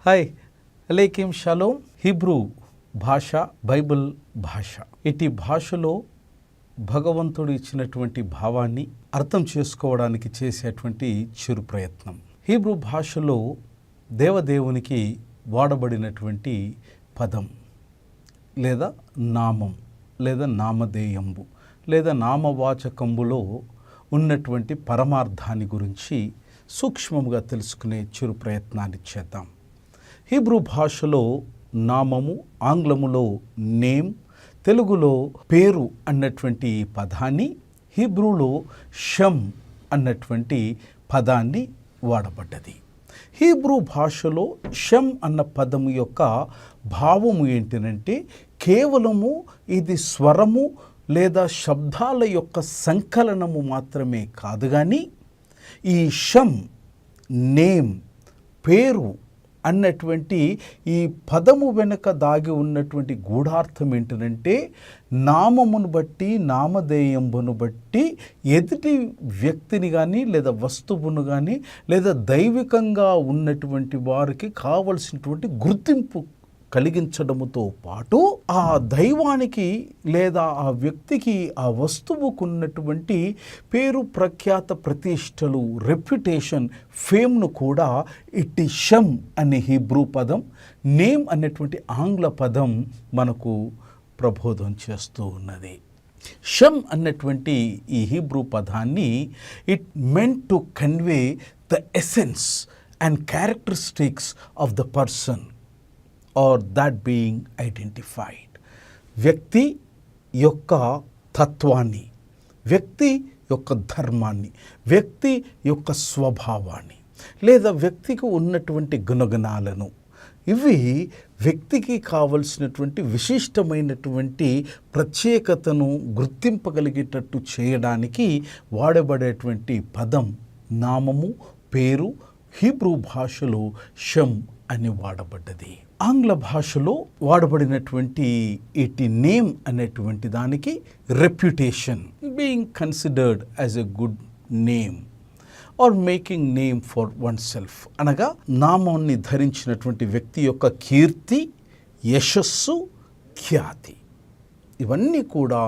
Hi అలైకిం షలోమ్. Hebrew భాష బైబిల్ భాష. ఇటు భాషలో భగవంతుడు ఇచ్చినటువంటి భావాన్ని అర్థం చేసుకోవడానికి చేసేటువంటి చిరు ప్రయత్నం. హీబ్రూ భాషలో దేవదేవునికి వాడబడినటువంటి పదం లేదా నామం లేదా నామధేయంబు లేదా నామవాచకంబులో ఉన్నటువంటి పరమార్థాన్ని గురించి సూక్ష్మంగా తెలుసుకునే చిరు ప్రయత్నాన్ని చేద్దాం. హీబ్రూ భాషలో నామము, ఆంగ్లములో నేమ్, తెలుగులో పేరు అన్నటువంటి పదాన్ని, హీబ్రూలో షమ్ అన్నటువంటి పదాన్ని వాడబడ్డది. హీబ్రూ భాషలో షమ్ అన్న పదము యొక్క భావము ఏంటంటే కేవలము ఇది స్వరము లేదా శబ్దాల యొక్క సంకలనము మాత్రమే కాదు, కానీ ఈ షమ్, నేమ్, పేరు అన్నటువంటి ఈ పదము వెనుక దాగి ఉన్నటువంటి గూఢార్థం ఏంటంటే నామమును బట్టి, నామధేయంబును బట్టి ఎదుటి వ్యక్తిని కానీ లేదా వస్తువును కానీ లేదా దైవికంగా ఉన్నటువంటి వారికి కావలసినటువంటి గుర్తింపు కలిగించడముతో పాటు ఆ దైవానికి లేదా ఆ వ్యక్తికి ఆ వస్తువుకు ఉన్నటువంటి పేరు, ప్రఖ్యాత, ప్రతిష్టలు, రెప్యుటేషన్, ఫేమ్ను కూడా ఇట్టి షమ్ అనే హీబ్రూ పదం, నేమ్ అనేటువంటి ఆంగ్ల పదం మనకు ప్రబోధం చేస్తూ ఉన్నది. షమ్ అన్నటువంటి ఈ హీబ్రూ పదాన్ని it meant to convey the essence and characteristics of the person or that being identified. వ్యక్తి యొక్క తత్వాన్ని, వ్యక్తి యొక్క ధర్మాన్ని, వ్యక్తి యొక్క స్వభావాన్ని లేదా వ్యక్తికి ఉన్నటువంటి గుణగణాలను, ఇవి వ్యక్తికి కావలసినటువంటి విశిష్టమైనటువంటి ప్రత్యేకతను గుర్తింపగలిగేటట్టు చేయడానికి వాడబడేటువంటి పదం నామము, పేరు. హీబ్రూ భాషలో షమ్ అని వాడబడ్డది. ఆంగ్ల భాషలో వాడబడినటువంటి ఇటు నేమ్ అనేటువంటి దానికి reputation, being considered as a good name or making name for one self, అనగా నామాన్ని ధరించినటువంటి వ్యక్తి యొక్క కీర్తి, యశస్సు, ఖ్యాతి, ఇవన్నీ కూడా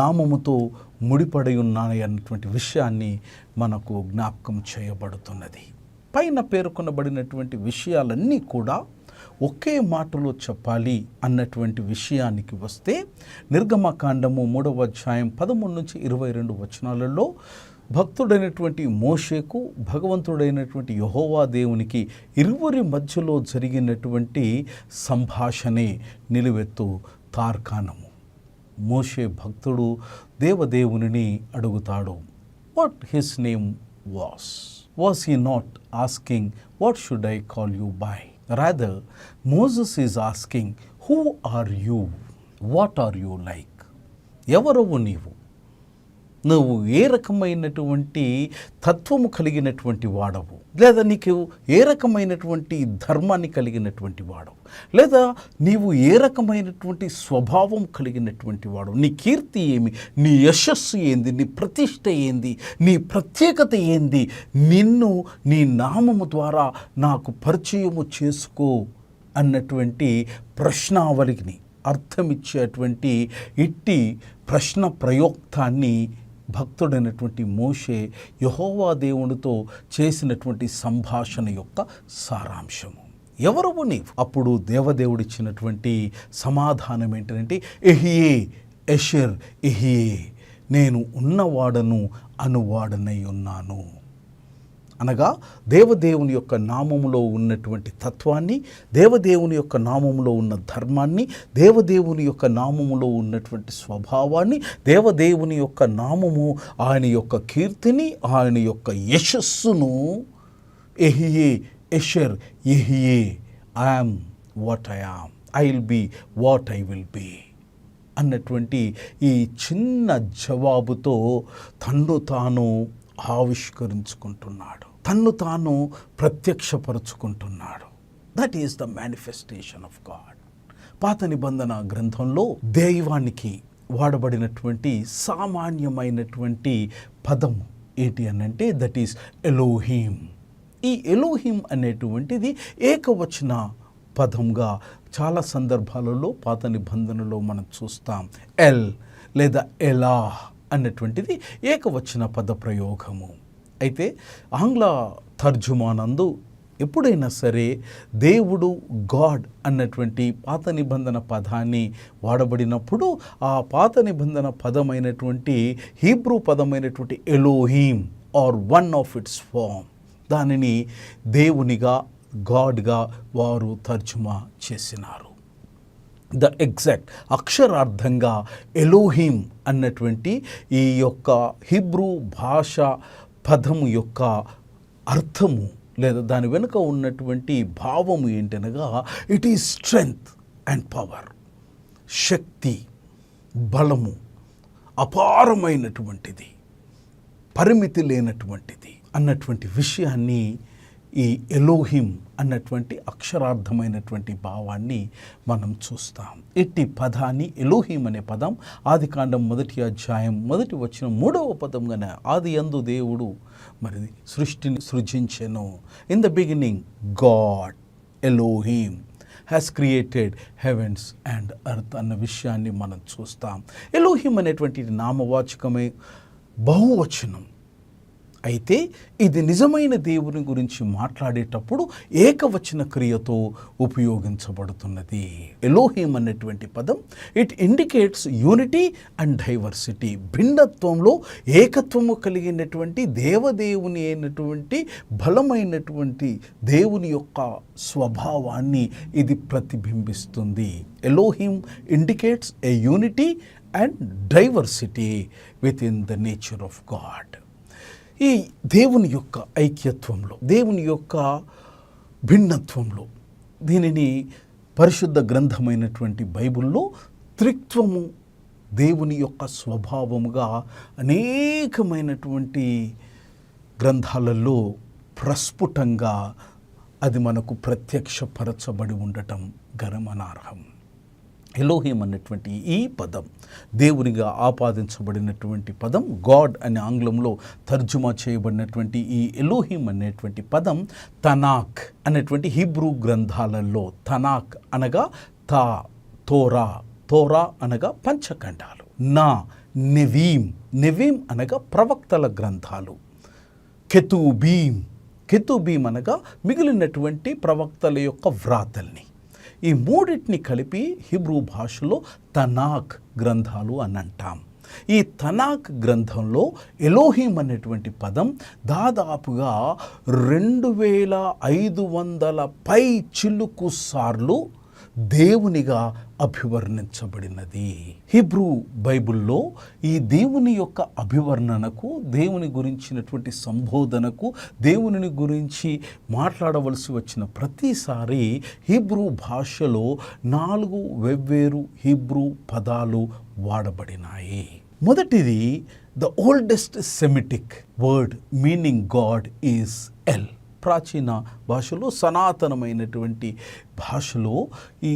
నామముతో ముడిపడి ఉన్నాయి అన్నటువంటి విషయాన్ని మనకు జ్ఞాపకం చేయబడుతున్నది. పైన పేర్కొనబడినటువంటి విషయాలన్నీ కూడా ఒకే మాటలో చెప్పాలి అన్నటువంటి విషయానికి వస్తే నిర్గమకాండము 3వ అధ్యాయం 13 నుంచి 22 వచనాలలో భక్తుడైనటువంటి మోషేకు భగవంతుడైనటువంటి యెహోవా దేవునికి ఇరువురి మధ్యలో జరిగినటువంటి సంభాషణే నిలువెత్తు తార్కాణము. మోషే భక్తుడు దేవదేవుని అడుగుతాడు, what his name was he not asking, what should I call you by? Rather, Moses is asking, who are you? What are you like? ఎవరవు నీవు? నువ్వు ఏ రకమైనటువంటి తత్వము కలిగినటువంటి వాడవు, లేదా నీకు ఏ రకమైనటువంటి ధర్మాన్ని కలిగినటువంటి వాడవు, లేదా నీవు ఏ రకమైనటువంటి స్వభావం కలిగినటువంటి వాడవు, నీ కీర్తి ఏమి, నీ యశస్సు ఏంది, నీ ప్రతిష్ట ఏంది, నీ ప్రత్యేకత ఏంది, నిన్ను నీ నామము ద్వారా నాకు పరిచయము చేసుకో అన్నటువంటి ప్రశ్నావళిని అర్థమిచ్చేటువంటి ఇట్టి ప్రశ్న ప్రయోక్తాన్ని భక్తుడైనటువంటి మోషే యెహోవా దేవునితో చేసినటువంటి సంభాషణ యొక్క సారాంశము. ఎవరవు నీవు? అప్పుడు దేవదేవుడిచ్చినటువంటి సమాధానం ఏంటంటే ఎహియే ఎషర్ ఎహియే, నేను ఉన్నవాడను అనువాడనై ఉన్నాను. అనగా దేవదేవుని యొక్క నామములో ఉన్నటువంటి తత్వాన్ని, దేవదేవుని యొక్క నామములో ఉన్న ధర్మాన్ని, దేవదేవుని యొక్క నామములో ఉన్నటువంటి స్వభావాన్ని, దేవదేవుని యొక్క నామము ఆయన యొక్క కీర్తిని, ఆయన యొక్క యశస్సును ఎహియే ఎషర్ ఎహియే, I am what I am, I will be what I will be అన్నటువంటి ఈ చిన్న జవాబుతో తన్ను తాను ఆవిష్కరించుకుంటున్నాడు, తన్ను తాను ప్రత్యక్షపరుచుకుంటున్నాడు. That is the manifestation of God. పాత నిబంధన గ్రంథంలో దైవానికి వాడబడినటువంటి సామాన్యమైనటువంటి పదం ఏంటి అనంటే దట్ ఈస్ ఎలోహీమ్. ఈ ఎలోహిం అనేటువంటిది ఏకవచన పదంగా చాలా సందర్భాలలో పాత నిబంధనలో మనం చూస్తాం. ఎల్ లేదా ఎలా అన్నటువంటిది ఏకవచన పద ప్రయోగము. అయితే ఆంగ్ల తర్జుమానందు ఎప్పుడైనా సరే దేవుడు గాడ్ అన్నటువంటి పాత నిబంధన పదాన్ని వాడబడినప్పుడు ఆ పాత నిబంధన పదమైనటువంటి హీబ్రూ పదమైనటువంటి Elohim or one of its form, దానిని దేవునిగా గాడ్గా వారు తర్జుమా చేసినారు. ద ఎగ్జాక్ట్ అక్షరార్థంగా ఎలోహిం అన్నటువంటి ఈ యొక్క హీబ్రూ భాష పదము యొక్క అర్థము లేదా దాని వెనుక ఉన్నటువంటి భావము ఏంటనగా it is strength and power, శక్తి, బలము, అపారమైనటువంటిది, పరిమితి లేనటువంటిది అన్నటువంటి విషయాన్ని ఈ ఎలోహిం అన్నటువంటి అక్షరార్థమైనటువంటి భావాన్ని మనం చూస్తాం. ఇట్టి పదాన్ని ఎలోహిం అనే పదం ఆదికాండం 1వ అధ్యాయం 1వ వచనం 3వ పదంగానే ఆది యందు దేవుడు మరి సృష్టిని సృజించెను. In the beginning God Elohim has created heavens and earth అన్న విషయాన్ని మనం చూస్తాం. ఎలోహిం అనేటువంటి నామవాచకమే బహువచనం. అయితే ఇది నిజమైన దేవుని గురించి మాట్లాడేటప్పుడు ఏకవచన క్రియతో ఉపయోగించబడుతున్నది. ఎలోహిం అనేటువంటి పదం it indicates unity and diversity. భిన్నత్వంలో ఏకత్వము కలిగినటువంటి దేవదేవుని అయినటువంటి బలమైనటువంటి దేవుని యొక్క స్వభావాన్ని ఇది ప్రతిబింబిస్తుంది. Elohim indicates a unity and diversity with in the nature of God. ఈ దేవుని యొక్క ఐక్యత్వంలో, దేవుని యొక్క భిన్నత్వంలో, దీనిని పరిశుద్ధ గ్రంథమైనటువంటి బైబిల్లో త్రిత్వము దేవుని యొక్క స్వభావముగా అనేకమైనటువంటి గ్రంథాలలో ప్రస్ఫుటంగా అది మనకు ప్రత్యక్షపరచబడి ఉండటం గమనార్హం. ఎలోహిం అన్నటువంటి ఈ పదం దేవునిగా ఆపాదించబడినటువంటి పదం, గాడ్ అనే ఆంగ్లంలో తర్జుమా చేయబడినటువంటి ఈ ఎలోహిం అనేటువంటి పదం తనాక్ అనేటువంటి హీబ్రూ గ్రంథాలలో, తనాక్ అనగా తోరా, తోరా అనగా పంచఖండాలు, నెవీం అనగా ప్రవక్తల గ్రంథాలు, కెతూబీం అనగా మిగిలినటువంటి ప్రవక్తల యొక్క వ్రాతల్ని. ఈ మూడింటిని కలిపి హిబ్రూ భాషలో తనాక్ గ్రంథాలు అని అంటాం. ఈ తనాక్ గ్రంథంలో ఎలోహిం అనేటువంటి పదం దాదాపుగా 2500 పై చిలుకు సార్లు దేవునిగా అభివర్ణించబడినది. హిబ్రూ బైబిల్లో ఈ దేవుని యొక్క అభివర్ణనకు, దేవుని గురించినటువంటి సంబోధనకు, దేవుని గురించి మాట్లాడవలసి వచ్చిన ప్రతిసారి హిబ్రూ భాషలో 4 వెవ్వేరు హిబ్రూ పదాలు వాడబడినాయి. మొదటిది the oldest Semitic word meaning God is L. ప్రాచీన భాషలో, సనాతనమైనటువంటి భాషలో ఈ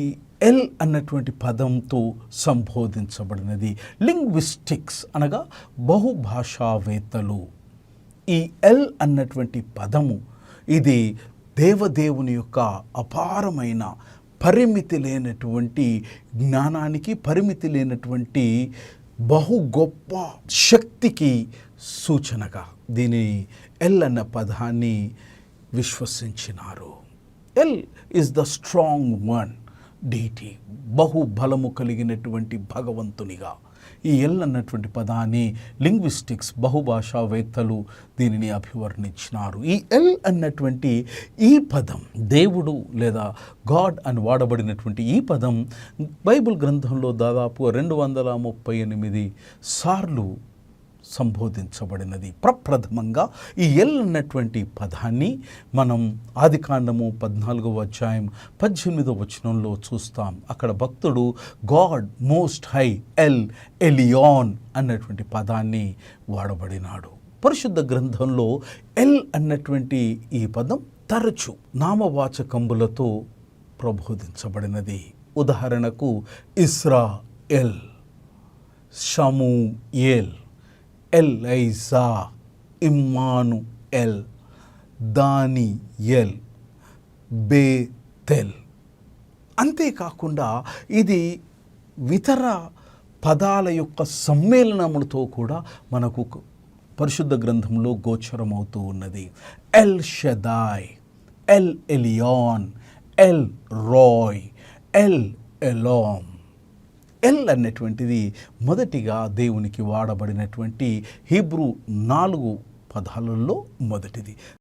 ఎల్ అన్నటువంటి పదంతో సంబోధించబడినది. లింగ్విస్టిక్స్ అనగా బహుభాషావేత్తలు ఈ ఎల్ అన్నటువంటి పదము ఇది దేవదేవుని యొక్క అపారమైన పరిమితి లేనటువంటి జ్ఞానానికి, పరిమితి లేనటువంటి బహు గొప్ప శక్తికి సూచనగా దీని ఎల్ అన్న పదాన్ని విశ్వసించినారు. El is the strong one deity, బహుబలము కలిగినటువంటి భగవంతునిగా ఈ ఎల్ అన్నటువంటి పదాన్ని లింగ్విస్టిక్స్ బహుభాషావేత్తలు దీనిని అభివర్ణించినారు. ఈ ఎల్ అన్నటువంటి ఈ పదం, దేవుడు లేదా గాడ్ అని వాడబడినటువంటి ఈ పదం బైబిల్ గ్రంథంలో దాదాపు 238 సార్లు సంబోధించబడినది. ప్రప్రథమంగా ఈ ఎల్ అన్నటువంటి పదాన్ని మనం ఆదికాండము 14వ అధ్యాయం 18వ వచనంలో చూస్తాం. అక్కడ భక్తుడు గాడ్ మోస్ట్ హై ఎలియాన్ అన్నటువంటి పదాన్ని వాడబడినాడు. పరిశుద్ధ గ్రంథంలో ఎల్ అన్నటువంటి ఈ పదం తరచు నామవాచకంబులతో ప్రబోధించబడినది. ఉదాహరణకు ఇస్రాయేల్, షమూయేల్, ఎలైజా, ఇమ్మానుయేల్, దానియెల్, బేతెల్. అంతేకాకుండా ఇది ఇతర పదాల యొక్క సమ్మేళనములతో కూడా మనకు పరిశుద్ధ గ్రంథంలో గోచరమవుతూ ఉన్నది. ఎల్ షదాయ్, ఎల్ ఎలియాన్, ఎల్ రోయ్, ఎల్ ఎలోమ్. ఎల్ అనేటువంటిది మొదటిగా దేవునికి వాడబడినటువంటి హీబ్రూ 4 పదాలలో మొదటిది.